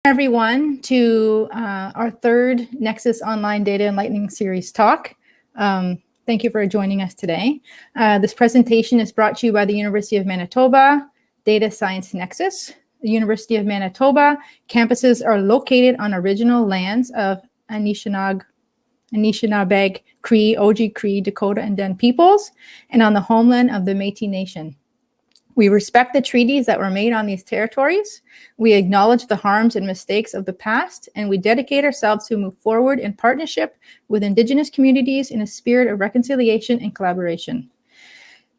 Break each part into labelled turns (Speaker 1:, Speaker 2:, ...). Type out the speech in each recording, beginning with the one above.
Speaker 1: Everyone to our third Nexus Online Data and Lightning Series talk. Thank you for joining us today. This presentation is brought to you by the University of Manitoba Data Science Nexus. The University of Manitoba campuses are located on original lands of Anishinaabe, Cree, Oji Cree, Dakota, and Den peoples, and on the homeland of the Métis Nation. We respect the treaties that were made on these territories. We acknowledge the harms and mistakes of the past, and we dedicate ourselves to move forward in partnership with Indigenous communities in a spirit of reconciliation and collaboration.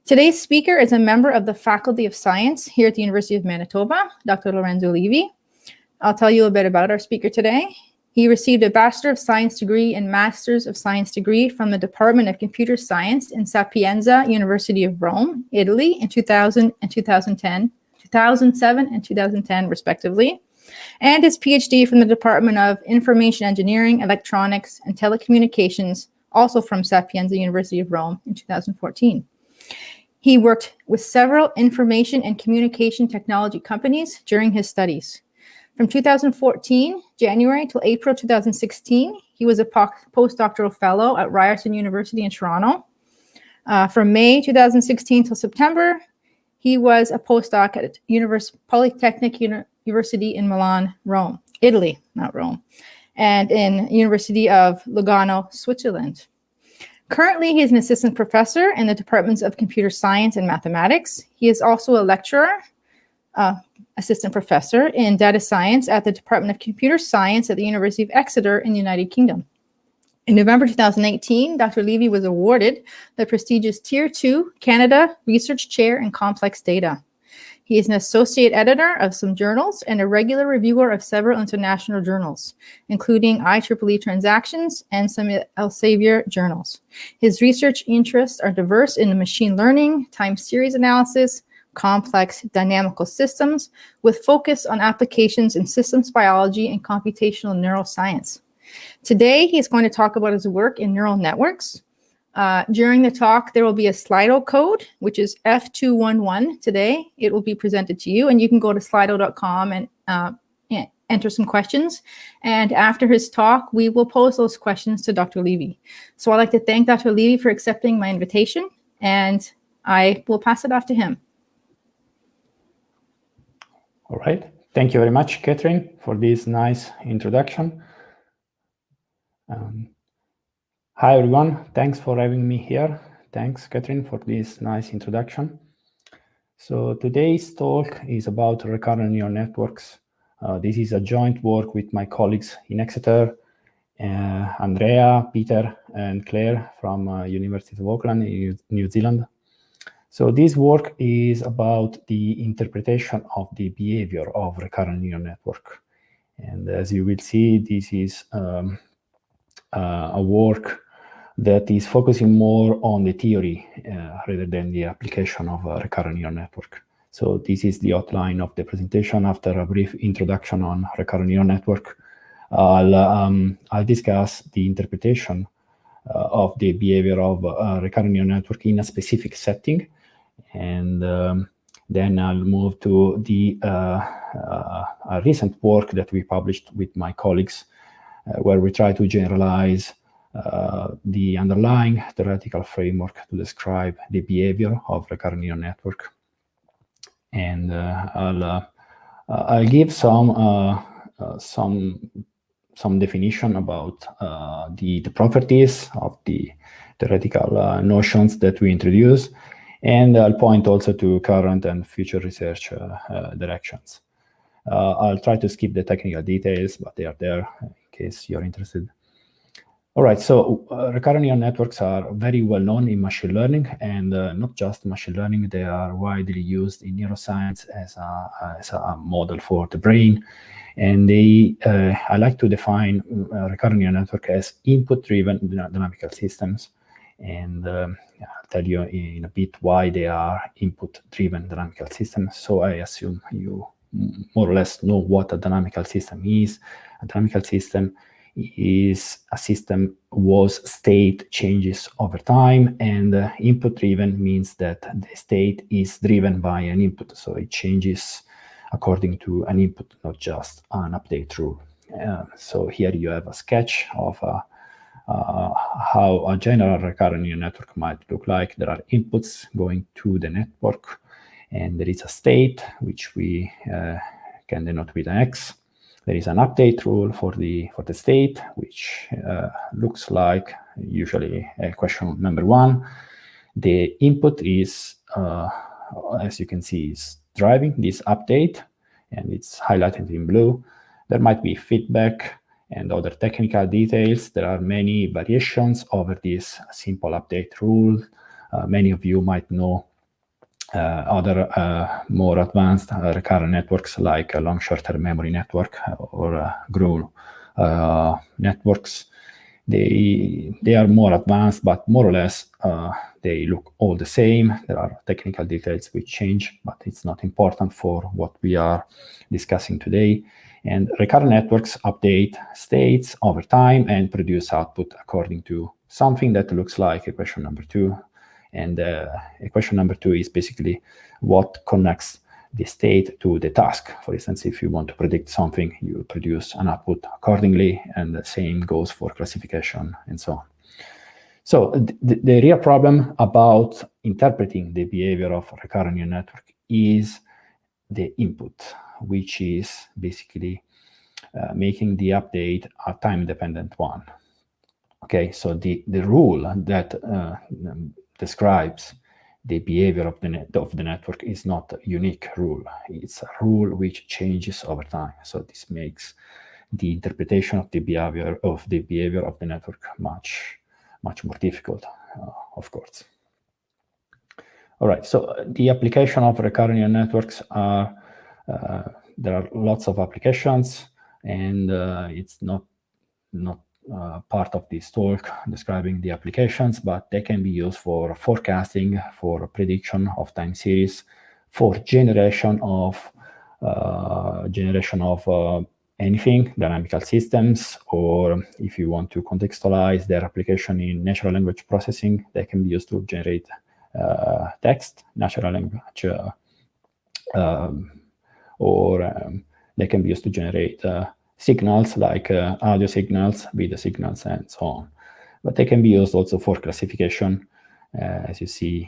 Speaker 1: Today's speaker is a member of the Faculty of Science here at the University of Manitoba, Dr. Lorenzo Livi. I'll tell you a bit about our speaker today. He received a Bachelor of Science degree and Masters of Science degree from the Department of Computer Science in Sapienza, University of Rome, Italy in 2000 and 2007 and 2010, respectively, and his PhD from the Department of Information Engineering, Electronics, and Telecommunications, also from Sapienza, University of Rome in 2014. He worked with several information and communication technology companies during his studies. From 2014, January till April 2016, he was a postdoctoral fellow at Ryerson University in Toronto. From May 2016 till September, he was a postdoc at Polytechnic University in Milan, Rome, Italy, not Rome, and in University of Lugano, Switzerland. Currently, he is an assistant professor in the departments of computer science and mathematics. He is also a lecturer, assistant professor in data science at the Department of Computer Science at the University of Exeter in the United Kingdom. In November 2018, Dr. Livi was awarded the prestigious Tier 2 Canada Research Chair in Complex Data. He is an associate editor of some journals and a regular reviewer of several international journals, including IEEE Transactions and some Elsevier journals. His research interests are diverse in machine learning, time series analysis, complex dynamical systems, with focus on applications in systems biology and computational neuroscience. Today, he's going to talk about his work in neural networks. During the talk, there will be a Slido code, which is F211 today. It will be presented to you, and you can go to slido.com and enter some questions. And after his talk, we will pose those questions to Dr. Livi. So I'd like to thank Dr. Livi for accepting my invitation, and I will pass it off to him.
Speaker 2: All right. Thank you very much, Catherine, for this nice introduction. Hi, everyone. Thanks for having me here. Thanks, Catherine, for this nice introduction. So today's talk is about recurrent neural networks. This is a joint work with my colleagues in Exeter, Andrea, Peter, and Claire from University of Auckland in New Zealand. So this work is about the interpretation of the behavior of recurrent neural network. And as you will see, this is a work that is focusing more on the theory rather than the application of a recurrent neural network. So this is the outline of the presentation. After a brief introduction on recurrent neural network, I'll discuss the interpretation of the behavior of a recurrent neural network in a specific setting. And then I'll move to the a recent work that we published with my colleagues, where we try to generalize the underlying theoretical framework to describe the behavior of recurrent neural network. And I'll give some definition about the properties of the theoretical notions that we introduce. And I'll point also to current and future research directions. I'll try to skip the technical details, but they are there in case you're interested. All right, so recurrent neural networks are very well known in machine learning, and not just machine learning, they are widely used in neuroscience as a model for the brain. And I like to define recurrent neural network as input-driven dynamical systems. And I'll tell you in a bit why they are input-driven dynamical systems. So I assume you more or less know what a dynamical system is. A dynamical system is a system whose state changes over time, and input-driven means that the state is driven by an input. So it changes according to an input, not just an update rule. So here you have a sketch of how a general recurrent neural network might look like. There are inputs going to the network, and there is a state, which we can denote with an X. There is an update rule for the state, which looks like usually question number 1. The input is, as you can see, is driving this update, and it's highlighted in blue. There might be feedback and other technical details. There are many variations over this simple update rule. Many of you might know other more advanced recurrent networks like a long short-term memory network or GRU networks. They are more advanced, but more or less they look all the same. There are technical details which change, but it's not important for what we are discussing today. And recurrent networks update states over time and produce output according to something that looks like equation number 2. And equation number 2 is basically what connects the state to the task. For instance, if you want to predict something, you produce an output accordingly, and the same goes for classification and so on. So the real problem about interpreting the behavior of a recurrent neural network is the input, which is basically making the update a time-dependent one. Okay, so the rule that describes the behavior of the network is not a unique rule. It's a rule which changes over time. So this makes the interpretation of the behavior of the network much more difficult, of course. All right, so the application of recurrent neural networks are, there are lots of applications, and it's not part of this talk describing the applications, but they can be used for forecasting, for prediction of time series, for generation of anything, dynamical systems, or if you want to contextualize their application in natural language processing, they can be used to generate text, natural language, or they can be used to generate signals like audio signals, video signals, and so on. But they can be used also for classification, as you see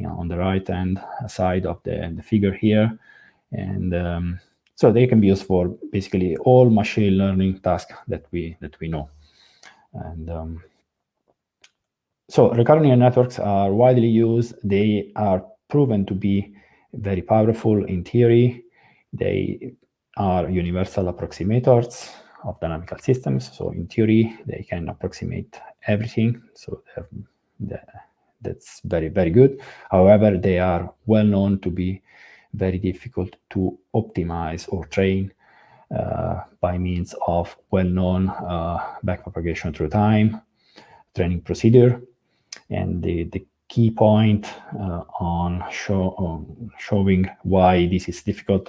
Speaker 2: on the right-hand side of the figure here. And so they can be used for basically all machine learning tasks that we know. And so recurrent neural networks are widely used. They are proven to be very powerful in theory. They are universal approximators of dynamical systems. So in theory, they can approximate everything. So that's very, very good. However, they are well known to be very difficult to optimize or train by means of well-known backpropagation through time training procedure. And the key point on showing why this is difficult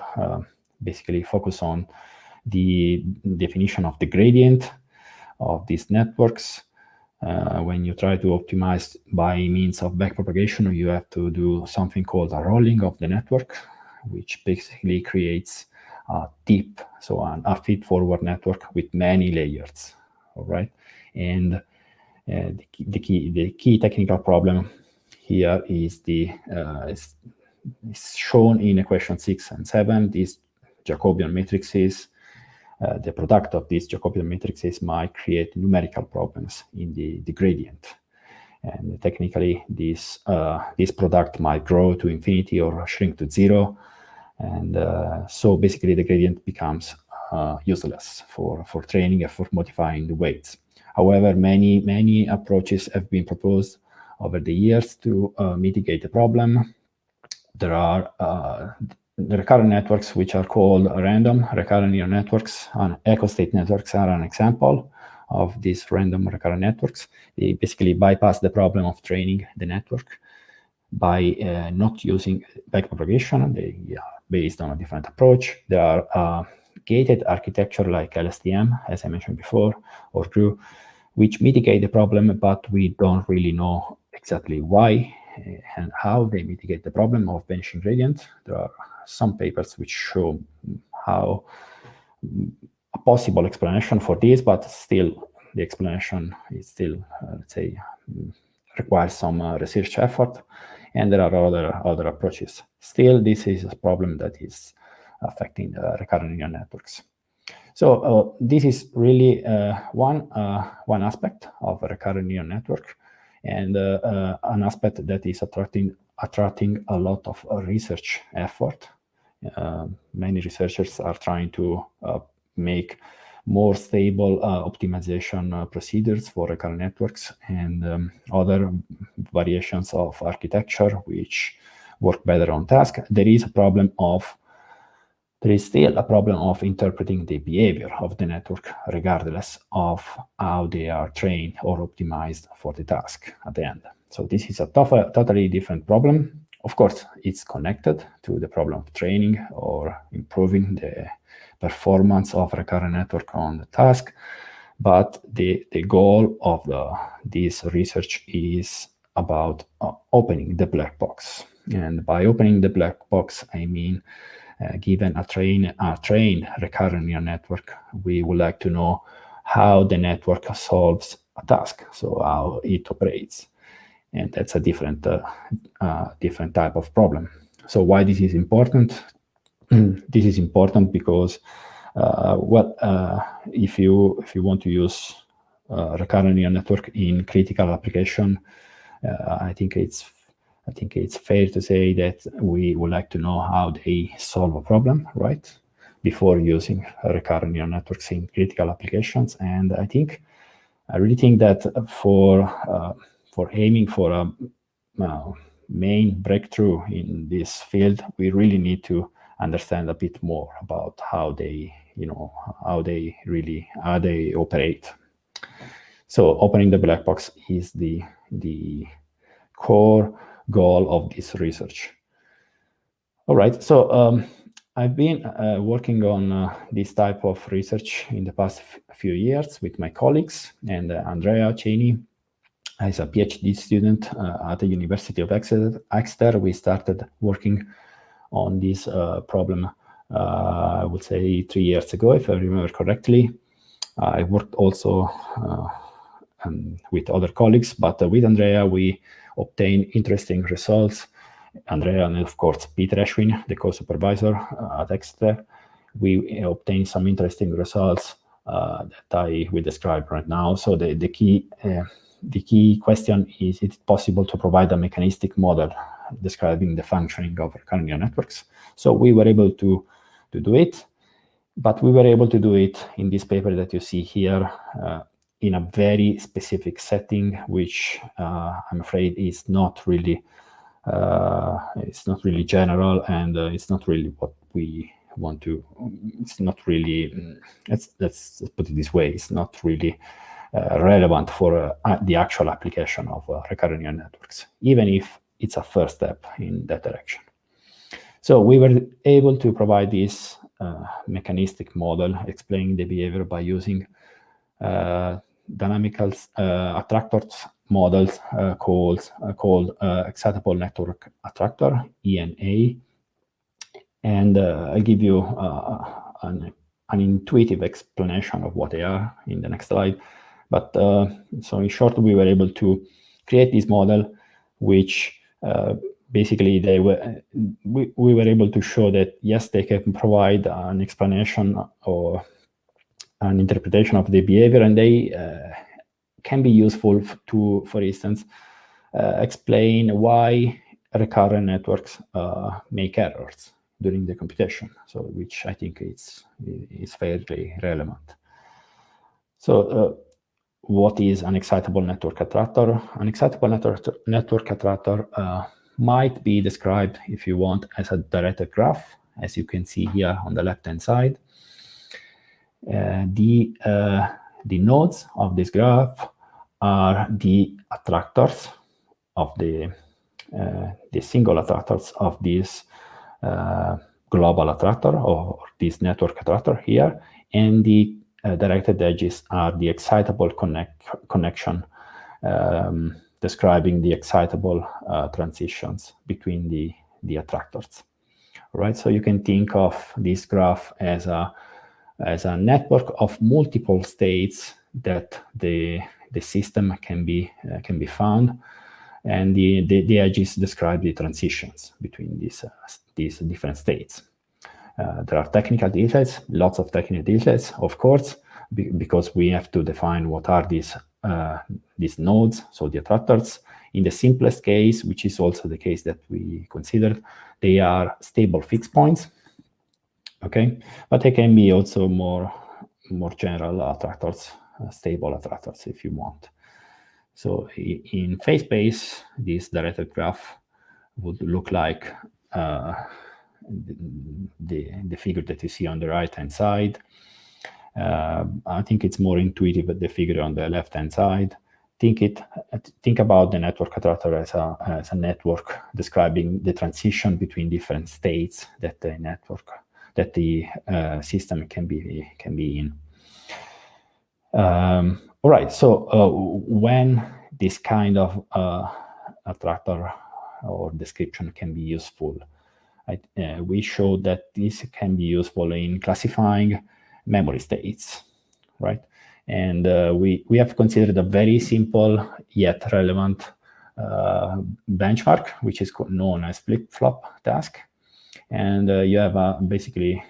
Speaker 2: basically focus on the definition of the gradient of these networks. When you try to optimize by means of backpropagation, you have to do something called a rolling of the network, which basically creates a tip, so a feed-forward network with many layers. All right, and the key technical problem here is is shown in equation 6 and 7. These Jacobian matrices, the product of these Jacobian matrices might create numerical problems in the gradient. And technically, this product might grow to infinity or shrink to 0. And so basically, the gradient becomes useless for training and for modifying the weights. However, many approaches have been proposed over the years to mitigate the problem. There are the recurrent networks, which are called random recurrent neural networks, and Echostate networks are an example of these random recurrent networks. They basically bypass the problem of training the network by not using backpropagation. They are based on a different approach. There are gated architecture like LSTM, as I mentioned before, or GRU, which mitigate the problem, but we don't really know exactly why and how they mitigate the problem of vanishing gradient. There are some papers which show how a possible explanation for this, but still the explanation is still, let's say, requires some research effort, and there are other approaches. Still, this is a problem that is affecting the recurrent neural networks. So this is really one aspect of a recurrent neural network, and an aspect that is attracting a lot of research effort. Many researchers are trying to make more stable optimization procedures for recurrent networks and other variations of architecture which work better on task. There is still a problem of interpreting the behavior of the network regardless of how they are trained or optimized for the task at the end. So this is a totally different problem. Of course, it's connected to the problem of training or improving the performance of recurrent network on the task, but the goal of this research is about opening the black box. And by opening the black box, I mean given a trained recurrent neural network, we would like to know how the network solves a task, so how it operates. And that's a different type of problem. So why this is important? This is important because if you want to use recurrent neural network in critical application, I think it's fair to say that we would like to know how they solve a problem, right? Before using recurrent neural networks in critical applications. And I really think that for aiming for a main breakthrough in this field, we really need to understand a bit more about how they operate. So opening the black box is the core goal of this research. All right, so I've been working on this type of research in the past few years with my colleagues, and Andrea Cheney is a PhD student at the University of Exeter. We started working on this problem, I would say 3 years ago, if I remember correctly. I worked also with other colleagues, but with Andrea, we obtained interesting results. Andrea and, of course, Peter Ashwin, the co-supervisor at Exeter, we obtained some interesting results that I will describe right now. So the key question is it possible to provide a mechanistic model describing the functioning of recurrent neural networks? So we were able to do it, but we were able to do it in this paper that you see here in a very specific setting, which I'm afraid is not really general, and it's not really what we want to. It's not really. Let's put it this way. It's not really relevant for the actual application of recurrent neural networks, even if it's a first step in that direction. So we were able to provide this mechanistic model explaining the behavior by using dynamical attractors models called excitable network attractor, ENA. And I'll give you an intuitive explanation of what they are in the next slide. But so in short, we were able to create this model, which basically we were able to show that, yes, they can provide an explanation or an interpretation of the behavior, and they can be useful to, for instance, explain why recurrent networks make errors during the computation, so which I think is fairly relevant. So what is an excitable network attractor? An excitable network attractor might be described, if you want, as a directed graph, as you can see here on the left-hand side. The nodes of this graph are the attractors of the single attractors of this global attractor or this network attractor here, and the directed edges are the excitable connection. describing the excitable transitions between the attractors. Right, so you can think of this graph as a network of multiple states that the system can be found, and the edges describe the transitions between these different states. There are technical details, lots of technical details, of course, because we have to define what are these nodes, so the attractors. In the simplest case, which is also the case that we considered, they are stable fixed points, okay? But they can be also more general attractors, stable attractors if you want. So in phase space, this directed graph would look like the figure that you see on the right-hand side. I think it's more intuitive with the figure on the left-hand side. Think about the network attractor as a network describing the transition between different states that the system can be in. All right. So when this kind of attractor or description can be useful, we showed that this can be useful in classifying memory states, right? And we have considered a very simple yet relevant benchmark, which is known as Flipflop task. And you have basically,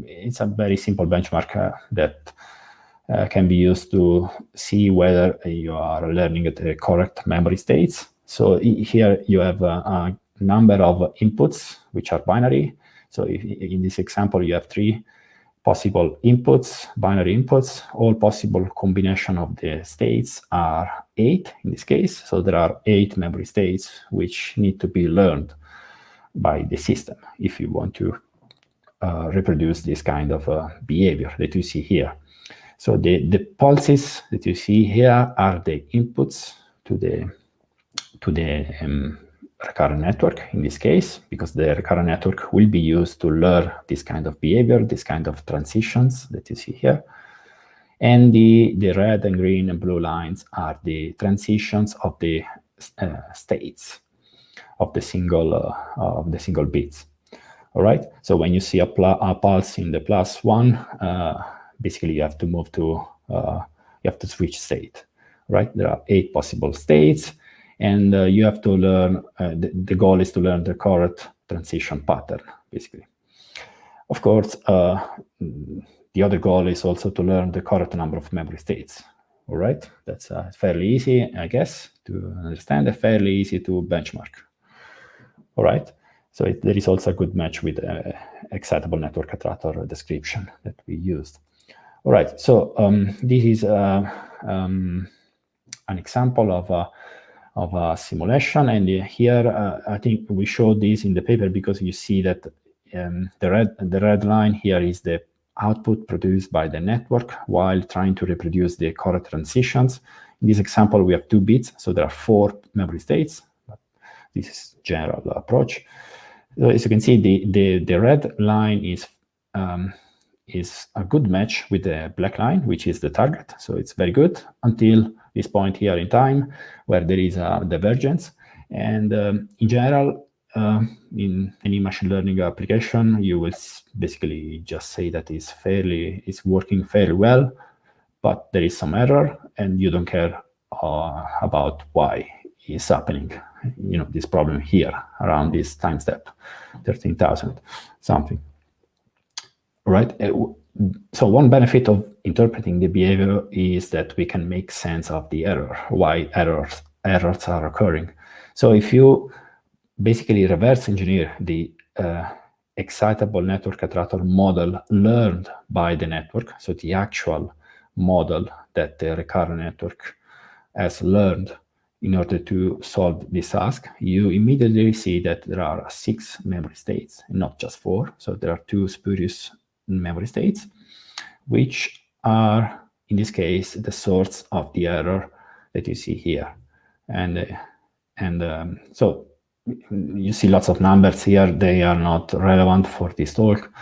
Speaker 2: it's a very simple benchmark that can be used to see whether you are learning at the correct memory states. So here you have a number of inputs, which are binary. So in this example, you have 3 possible inputs, binary inputs. All possible combination of the states are 8 in this case. So there are 8 memory states which need to be learned by the system if you want to reproduce this kind of behavior that you see here. So the pulses that you see here are the inputs to the recurrent network in this case, because the recurrent network will be used to learn this kind of behavior, this kind of transitions that you see here. And the red and green and blue lines are the transitions of the states of the single bits. All right. So when you see a pulse in the +1, basically you have to move to you have to switch state. Right. There are 8 possible states. And you have to learn, the goal is to learn the correct transition pattern, basically. Of course, the other goal is also to learn the correct number of memory states. All right, that's fairly easy, I guess, to understand, and fairly easy to benchmark. All right, so there is also a good match with excitable network attractor description that we used. All right, so this is an example of a simulation, and here I think we showed this in the paper because you see that the red line here is the output produced by the network while trying to reproduce the correct transitions. In this example, we have 2 bits, so there are 4 memory states. But this is general approach. So as you can see, the red line is a good match with the black line, which is the target. So it's very good until this point here in time where there is a divergence. And in general, in any machine learning application, you will basically just say that it's working fairly well, but there is some error and you don't care about why it's happening. You know, this problem here around this time step, 13,000 something. Right. So one benefit of interpreting the behavior is that we can make sense of the error, why errors are occurring. So if you basically reverse engineer the excitable network attractor model learned by the network, so the actual model that the recurrent network has learned in order to solve this task, you immediately see that there are 6 memory states, not just 4. So there are 2 spurious memory states, which are, in this case, the source of the error that you see here. And so you see lots of numbers here. They are not relevant for this talk,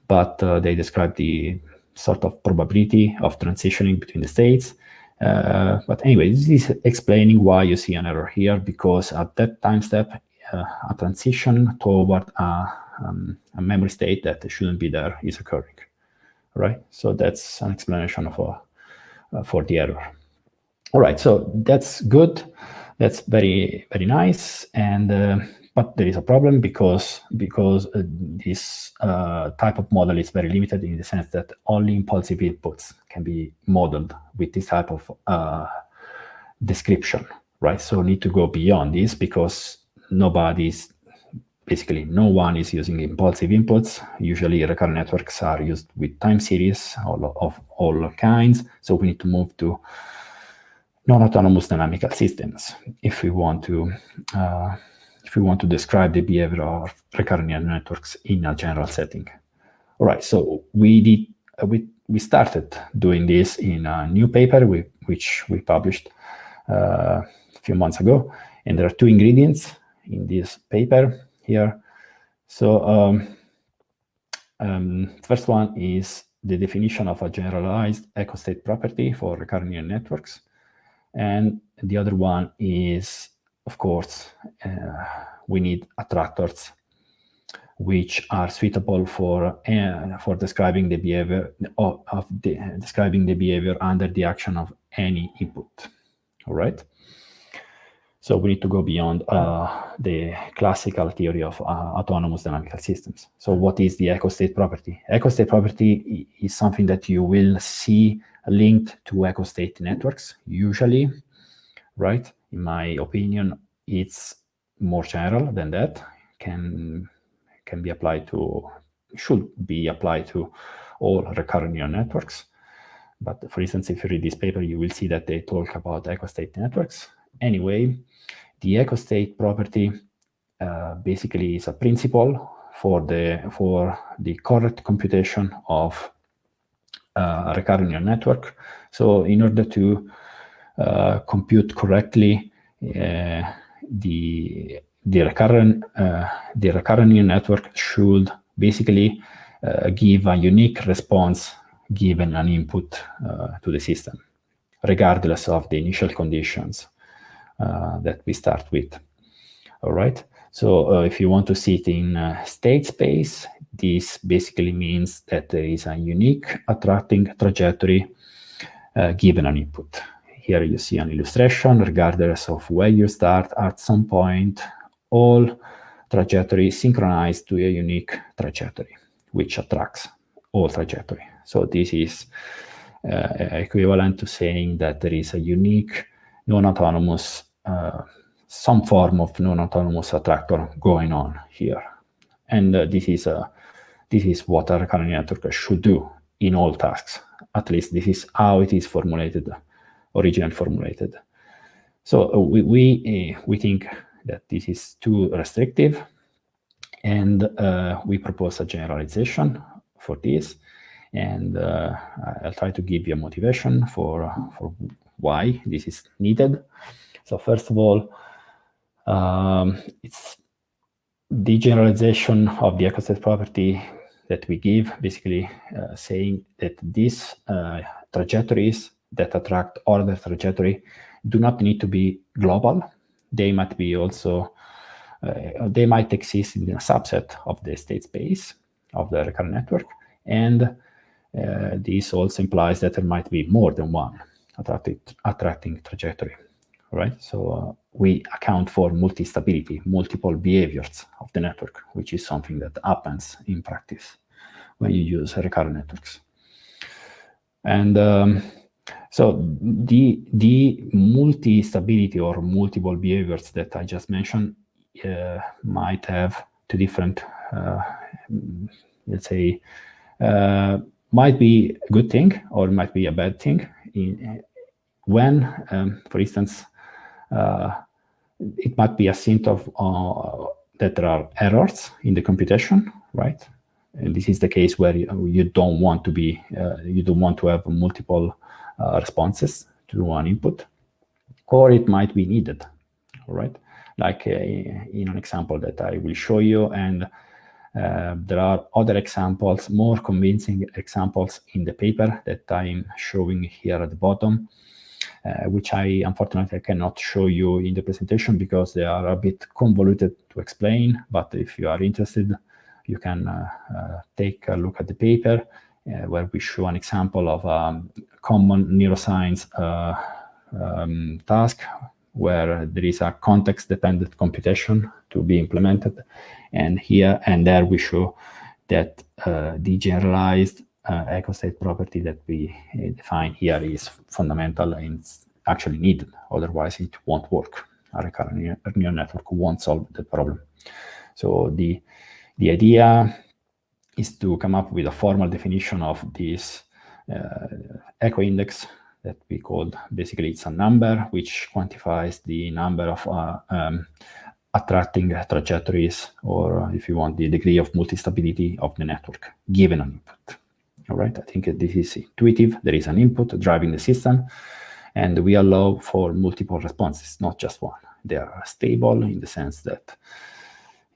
Speaker 2: but they describe the sort of probability of transitioning between the states. But anyway, this is explaining why you see an error here, because at that time step, a transition toward a memory state that shouldn't be there is occurring, right? So that's an explanation for the error. All right, so that's good. That's very, very nice. And but there is a problem because this type of model is very limited in the sense that only impulsive inputs can be modeled with this type of description, right? So need to go beyond this, because basically no one is using impulsive inputs. Usually recurrent networks are used with time series of all kinds. So we need to move to non-autonomous dynamical systems if we want to describe the behavior of recurrent neural networks in a general setting. All right, so we started doing this in a new paper which we published a few months ago, and there are two ingredients in this paper here. So first one is the definition of a generalized echostate property for recurrent neural networks. And the other one is, of course, we need attractors, which are suitable for describing the behavior describing the behavior under the action of any input. All right. So we need to go beyond the classical theory of autonomous dynamical systems. So what is the echostate property? Echostate property is something that you will see linked to echostate networks, usually, right? In my opinion, it's more general than that. Should be applied to all recurrent neural networks. But for instance, if you read this paper, you will see that they talk about echostate networks. Anyway, the echostate property basically is a principle for the correct computation of a recurrent neural network. So in order to compute correctly the recurrent neural network should basically give a unique response given an input to the system, regardless of the initial conditions that we start with. All right. So if you want to see it in state space, this basically means that there is a unique attracting trajectory given an input. Here you see an illustration. Regardless of where you start, at some point, all trajectories synchronize to a unique trajectory, which attracts all trajectory. So this is equivalent to saying that there is a unique non-autonomous, some form of non-autonomous attractor going on here. And this is what a recurrent network should do in all tasks. At least this is how it is formulated, originally formulated. So we think that this is too restrictive, and we propose a generalization for this. And I'll try to give you a motivation for why this is needed. So first of all, it's the generalization of the echostate property that we give, basically saying that these trajectories that attract other trajectory do not need to be global. They might be also, they might exist in a subset of the state space of the recurrent network. And this also implies that there might be more than one attracting trajectory, right? So we account for multistability, multiple behaviors of the network, which is something that happens in practice when you use recurrent networks. And so the multi-stability or multiple behaviors that I just mentioned might have two different, let's say, might be a good thing or might be a bad thing. When, for instance, it might be a symptom that there are errors in the computation, right? And this is the case where you don't want to be, you don't want to have multiple responses to one input, or it might be needed, all right? Like in an example that I will show you, and there are other examples, more convincing examples in the paper that I'm showing here at the bottom. which I unfortunately cannot show you in the presentation because they are a bit convoluted to explain. But if you are interested, you can take a look at the paper where we show an example of a common neuroscience task where there is a context-dependent computation to be implemented. And here and there we show that the generalized echostate property that we define here is fundamental and it's actually needed. Otherwise, it won't work. A recurrent neural network won't solve the problem. So the idea is to come up with a formal definition of this echo index that we called, basically it's a number which quantifies the number of attracting trajectories, or if you want, the degree of multistability of the network given an input. All right, I think this is intuitive. There is an input driving the system, and we allow for multiple responses, not just one. They are stable in the sense that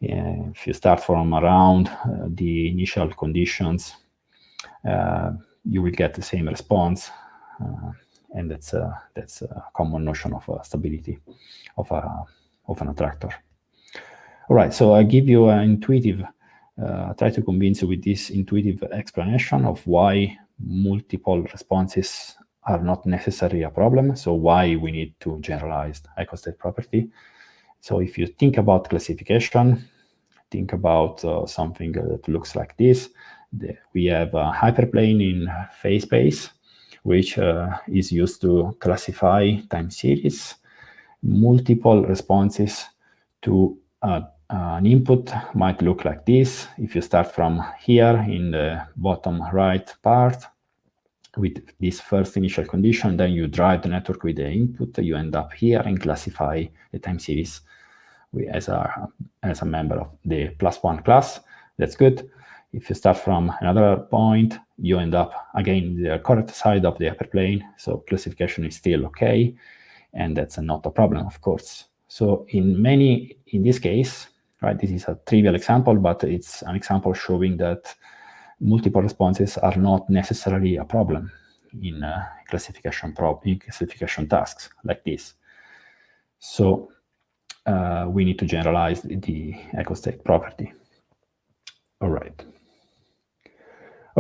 Speaker 2: if you start from around the initial conditions, you will get the same response, and that's a common notion of stability of an attractor. All right, so I give you an intuitive, try to convince you with this intuitive explanation of why multiple responses are not necessarily a problem, so why we need to generalize echostate property. So if you think about classification, think about something that looks like this. We have a hyperplane in phase space, which is used to classify time series. Multiple responses to an input might look like this. If you start from here in the bottom right part with this first initial condition, then you drive the network with the input, you end up here and classify the time series as a member of the +1 class. That's good. If you start from another point, you end up again the correct side of the hyperplane, so classification is still okay, and that's not a problem, of course. So in this case, right, this is a trivial example, but it's an example showing that multiple responses are not necessarily a problem in classification tasks like this. So we need to generalize the echostate property. All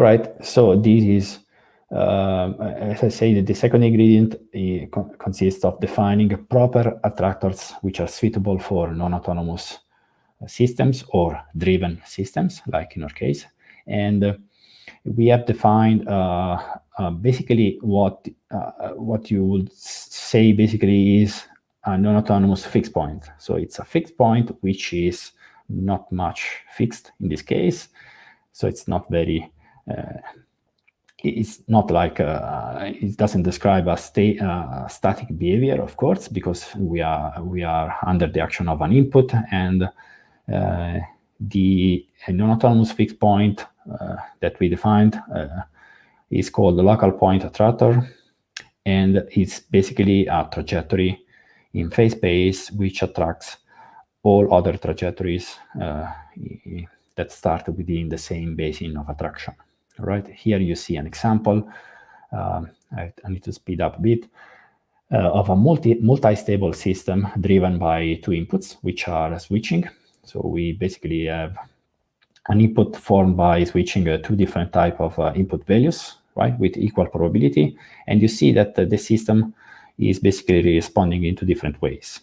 Speaker 2: right, so this is, as I say, the second ingredient consists of defining proper attractors which are suitable for non-autonomous systems or driven systems, like in our case. And we have defined basically what you would say basically is a non-autonomous fixed point. So it's a fixed point which is not much fixed in this case. So it's not very, it's not like, it doesn't describe a static behavior, of course, because we are under the action of an input, and the non-autonomous fixed point that we defined is called the local point attractor, and it's basically a trajectory in phase space which attracts all other trajectories that start within the same basin of attraction. All right, here you see an example. I need to speed up a bit. Of a multi-stable system driven by two inputs, which are switching. So we basically have an input formed by switching two different type of input values, right, with equal probability. And you see that the system is basically responding in two different ways,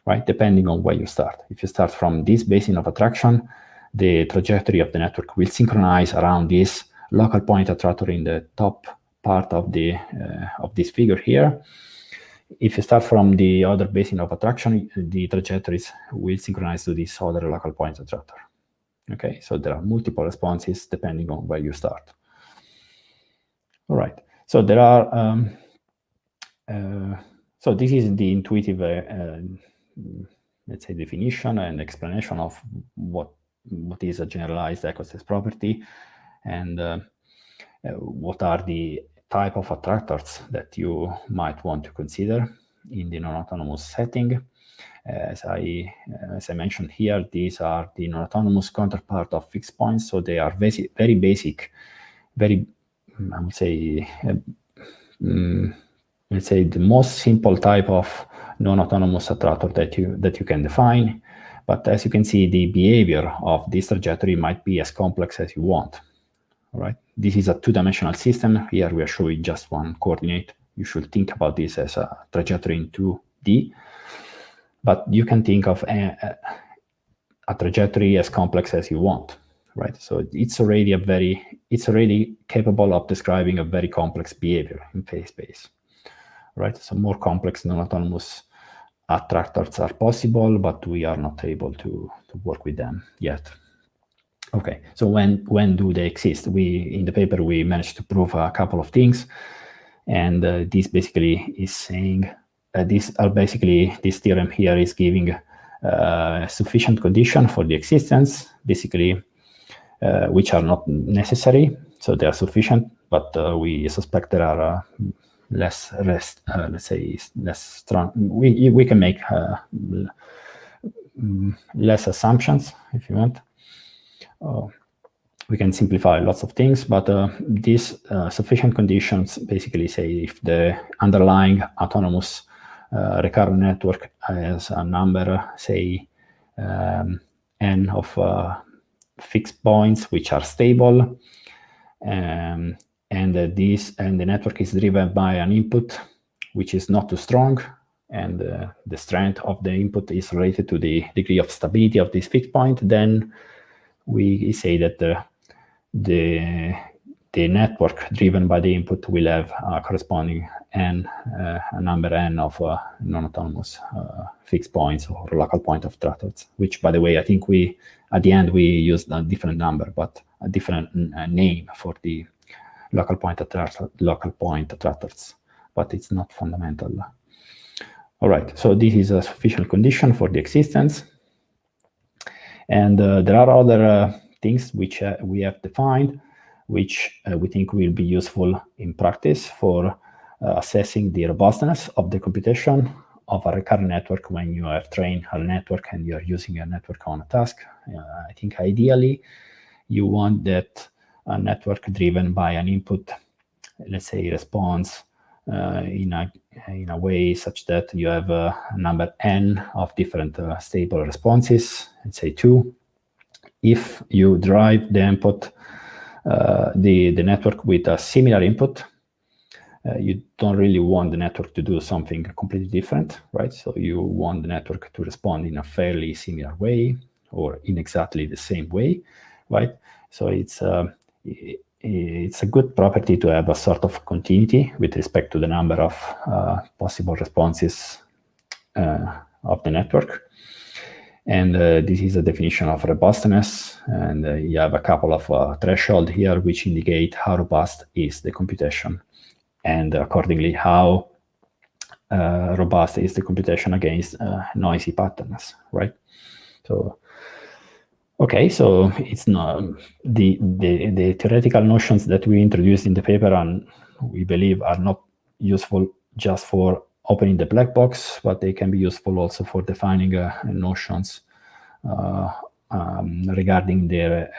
Speaker 2: right, depending on where you start. If you start from this basin of attraction, the trajectory of the network will synchronize around this local point attractor in the top part of this figure here. If you start from the other basin of attraction, the trajectories will synchronize to this other local point attractor. Okay, so there are multiple responses depending on where you start. All right, so there are, so this is the intuitive, let's say, definition and explanation of what is a generalized echostate property, and what are the type of attractors that you might want to consider in the non-autonomous setting. As I mentioned here, these are the non-autonomous counterpart of fixed points, so they are very basic, very, I would say, let's say, the most simple type of non-autonomous attractor that you can define. But as you can see, the behavior of this trajectory might be as complex as you want. All right. This is a two-dimensional system. Here we are showing just one coordinate. You should think about this as a trajectory in 2D. But you can think of a trajectory as complex as you want, right? So it's already capable of describing a very complex behavior in phase space, right? So more complex non-autonomous attractors are possible, but we are not able to work with them yet. Okay, so when do they exist? In the paper we managed to prove a couple of things, and this basically is saying this theorem here is giving sufficient condition for the existence, basically, which are not necessary. So they are sufficient, but we suspect there are less strong. We can make less assumptions if you want. We can simplify lots of things, but these sufficient conditions basically say if the underlying autonomous recurrent network has a number, say, n of fixed points which are stable, and the network is driven by an input which is not too strong, and the strength of the input is related to the degree of stability of this fixed point, then we say that the network driven by the input will have a corresponding n, a number n of non-autonomous fixed points or local point of attractors, which, by the way, I think at the end we used a different number, but a different name for the local point attractors, but it's not fundamental. All right, so this is a sufficient condition for the existence. And there are other things which we have defined, which we think will be useful in practice for assessing the robustness of the computation of a recurrent network when you have trained a network and you're using a network on a task. I think ideally you want that a network driven by an input, let's say, responds in a way such that you have a number n of different stable responses, let's say 2. If you drive the input, the network with a similar input, you don't really want the network to do something completely different, right? So you want the network to respond in a fairly similar way or in exactly the same way, right? So it's a good property to have a sort of continuity with respect to the number of possible responses of the network. And this is a definition of robustness. And you have a couple of thresholds here which indicate how robust is the computation, and accordingly how robust is the computation against noisy patterns, right? So okay, so it's not the theoretical notions that we introduced in the paper, and we believe are not useful just for opening the black box, but they can be useful also for defining notions regarding their,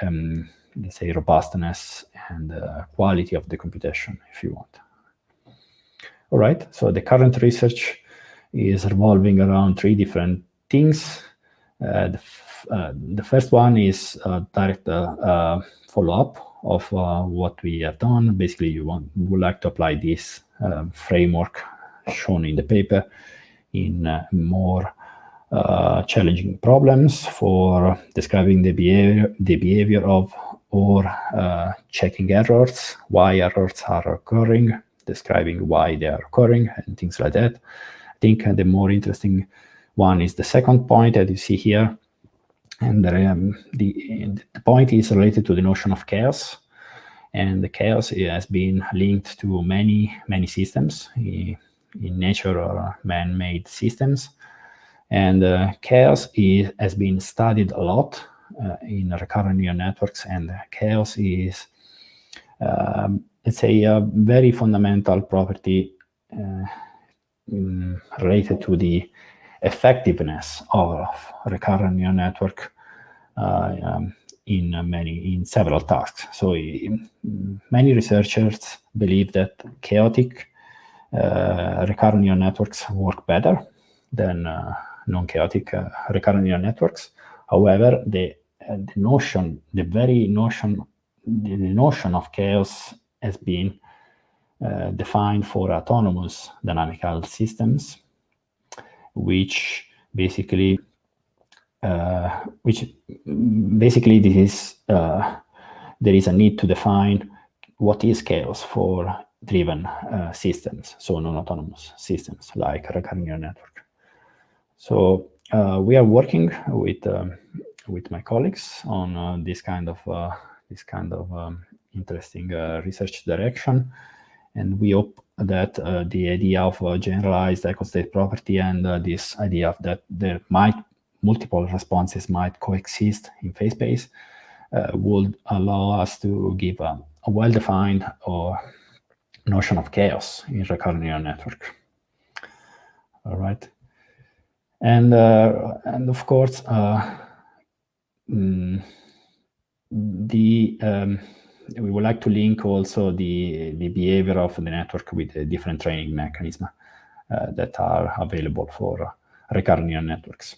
Speaker 2: let's say, robustness and quality of the computation, if you want. All right, so the current research is revolving around 3 different things. The first one is a direct follow-up of what we have done. Basically, would like to apply this framework shown in the paper in more challenging problems for describing the behavior of or checking errors, why errors are occurring, describing why they are occurring, and things like that. I think the more interesting one is the second point that you see here. And the point is related to the notion of chaos. And the chaos has been linked to many systems in nature or man-made systems. And chaos has been studied a lot in recurrent neural networks. And chaos is, let's say, a very fundamental property related to the effectiveness of recurrent neural network in several tasks. So many researchers believe that chaotic recurrent neural networks work better than non-chaotic recurrent neural networks. However, the notion of chaos has been defined for autonomous dynamical systems, which basically this is there is a need to define what is chaos for driven systems, so non-autonomous systems like recurrent neural network. So we are working with my colleagues on this kind of interesting research direction, and we hope that the idea of generalized echostate property and this idea of that there might multiple responses might coexist in phase space would allow us to give a well-defined notion of chaos in recurrent neural network. All right, and of course we would like to link also the behavior of the network with the different training mechanisms that are available for recurrent neural networks.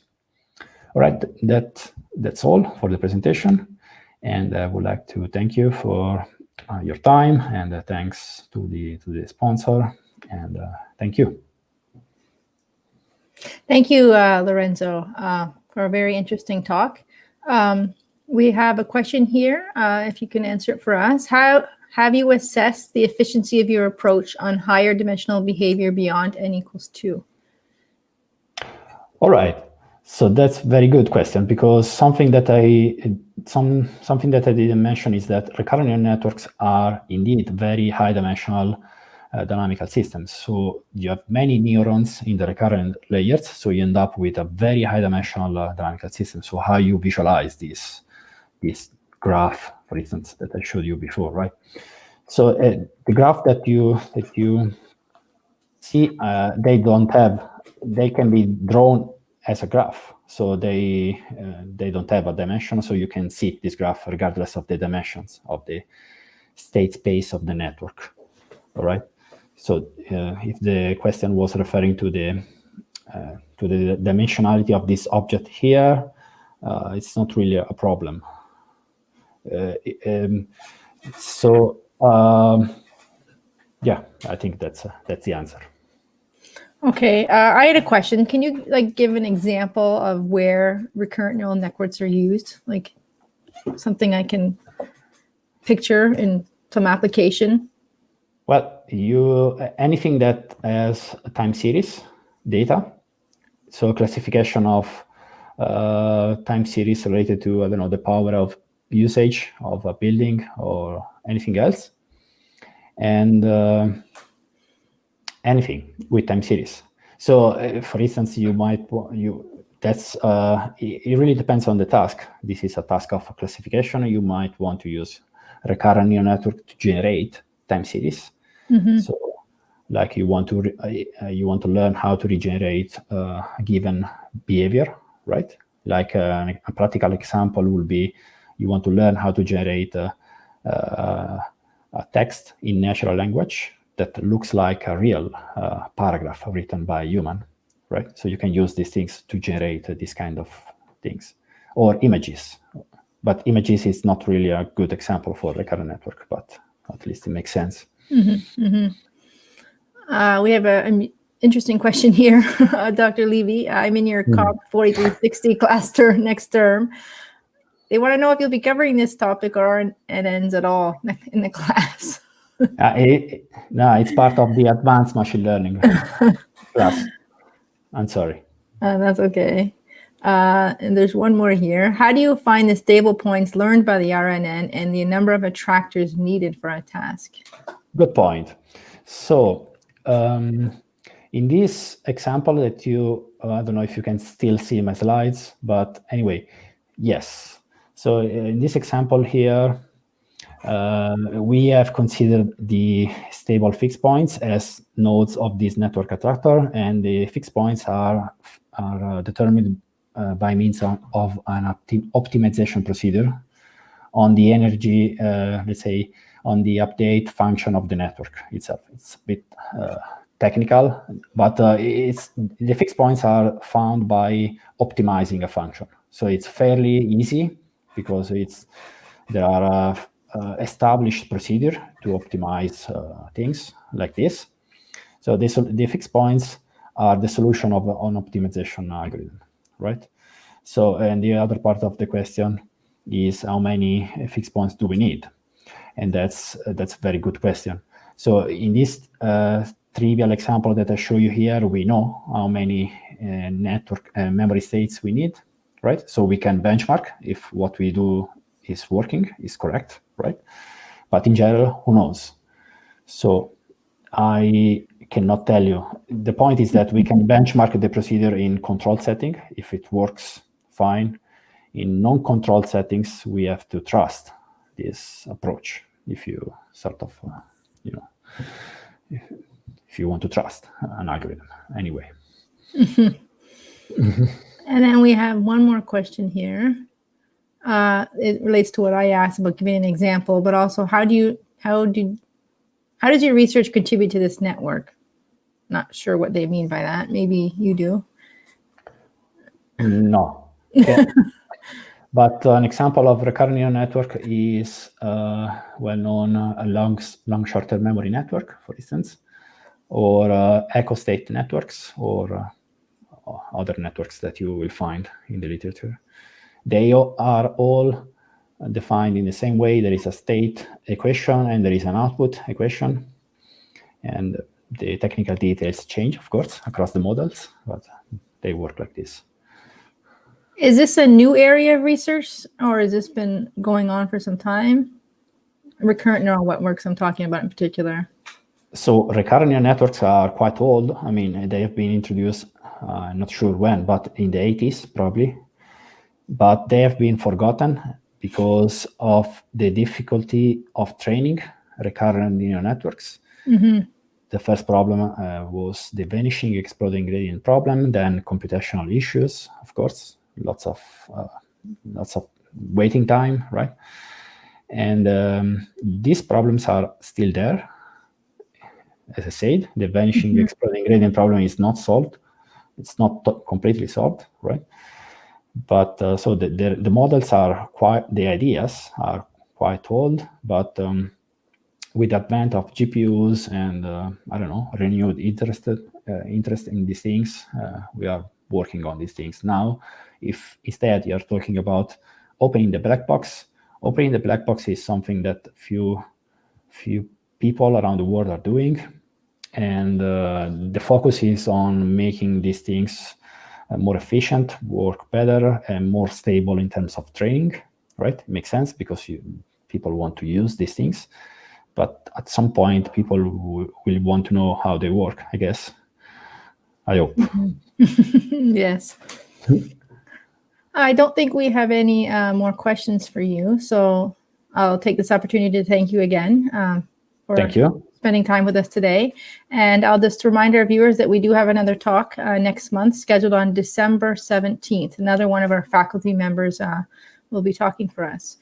Speaker 2: All right, that's all for the presentation, and I would like to thank you for your time, and thanks to the sponsor, and thank you.
Speaker 1: Thank you, Lorenzo, for a very interesting talk. We have a question here, if you can answer it for us. How have you assessed the efficiency of your approach on higher dimensional behavior beyond n=2?
Speaker 2: All right. So that's a very good question, because something that I didn't mention is that recurrent neural networks are indeed very high dimensional dynamical systems. So you have many neurons in the recurrent layers, so you end up with a very high dimensional dynamical system. So how you visualize this graph, for instance, that I showed you before, right? So the graph that you see, they can be drawn as a graph, so they don't have a dimension, so you can see this graph regardless of the dimensions of the state space of the network. All right. So if the question was referring to the dimensionality of this object here, it's not really a problem. Yeah, I think that's the answer.
Speaker 1: Okay, I had a question. Can you give an example of where recurrent neural networks are used? Like something I can picture in some application?
Speaker 2: Well, anything that has time series data, so classification of time series related to, I don't know, the power of usage of a building or anything else, and anything with time series. So, for instance, it really depends on the task. This is a task of classification. You might want to use recurrent neural network to generate time series. Mm-hmm. So, like you want to learn how to regenerate a given behavior, right? Like a practical example would be you want to learn how to generate a text in natural language that looks like a real paragraph written by a human, right? So you can use these things to generate this kind of things, or images. But images is not really a good example for recurrent network, but at least it makes sense.
Speaker 1: Mm-hmm, mm-hmm. We have an interesting question here, Dr. Livi. I'm in your COP 4360 class next term. They want to know if you'll be covering this topic or RNNs at all in the class.
Speaker 2: No, it's part of the advanced machine learning class. I'm sorry.
Speaker 1: That's okay. And there's one more here. How do you find the stable points learned by the RNN and the number of attractors needed for a task?
Speaker 2: Good point. So in this example that I don't know if you can still see my slides, but anyway, yes. So in this example here, we have considered the stable fixed points as nodes of this network attractor, and the fixed points are determined by means of an optimization procedure on the energy, let's say, on the update function of the network itself. It's a bit technical, but the fixed points are found by optimizing a function. So it's fairly easy because there are established procedure to optimize things like this. So the fixed points are the solution of an optimization algorithm, right? So, and the other part of the question is how many fixed points do we need? And that's a very good question. So in this trivial example that I show you here, we know how many network memory states we need, right? So we can benchmark if what we do is working, is correct, right? But in general, who knows? So I cannot tell you. The point is that we can benchmark the procedure in controlled setting. If it works, fine. In non-controlled settings, we have to trust this approach. If you sort of, if you want to trust an algorithm, anyway.
Speaker 1: And then we have one more question here. It relates to what I asked about giving an example, but also how does your research contribute to this network? Not sure what they mean by that. Maybe you do.
Speaker 2: No. Okay. But an example of recurrent neural network is well-known a long short-term memory network, for instance, or Echostate networks, or other networks that you will find in the literature. They are all defined in the same way. There is a state equation and there is an output equation. And the technical details change, of course, across the models, but they work like this.
Speaker 1: Is this a new area of research, or has this been going on for some time? Recurrent neural networks I'm talking about in particular.
Speaker 2: So recurrent neural networks are quite old. I mean, they have been introduced, I'm not sure when, but in the 80s probably. But they have been forgotten because of the difficulty of training recurrent neural networks.
Speaker 1: Mm-hmm.
Speaker 2: The first problem was the vanishing exploding gradient problem, then computational issues, of course, lots of waiting time, right? And these problems are still there. As I said, the vanishing exploding gradient problem is not solved. It's not completely solved, right? But so the models are the ideas are quite old, but with advent of GPUs and I don't know, renewed interest in these things, we are working on these things now. If instead you're talking about opening the black box is something that few people around the world are doing, and the focus is on making these things more efficient, work better, and more stable in terms of training. Right? It makes sense because people want to use these things. But at some point, people will want to know how they work, I guess. I hope.
Speaker 1: Yes. I don't think we have any more questions for you. So I'll take this opportunity to thank you again for spending time with us today. And I'll just remind our viewers that we do have another talk next month scheduled on December 17th. Another one of our faculty members will be talking for us.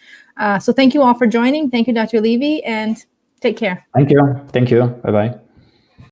Speaker 1: So thank you all for joining. Thank you, Dr. Livi, and take care.
Speaker 2: Thank you. Thank you. Bye-bye.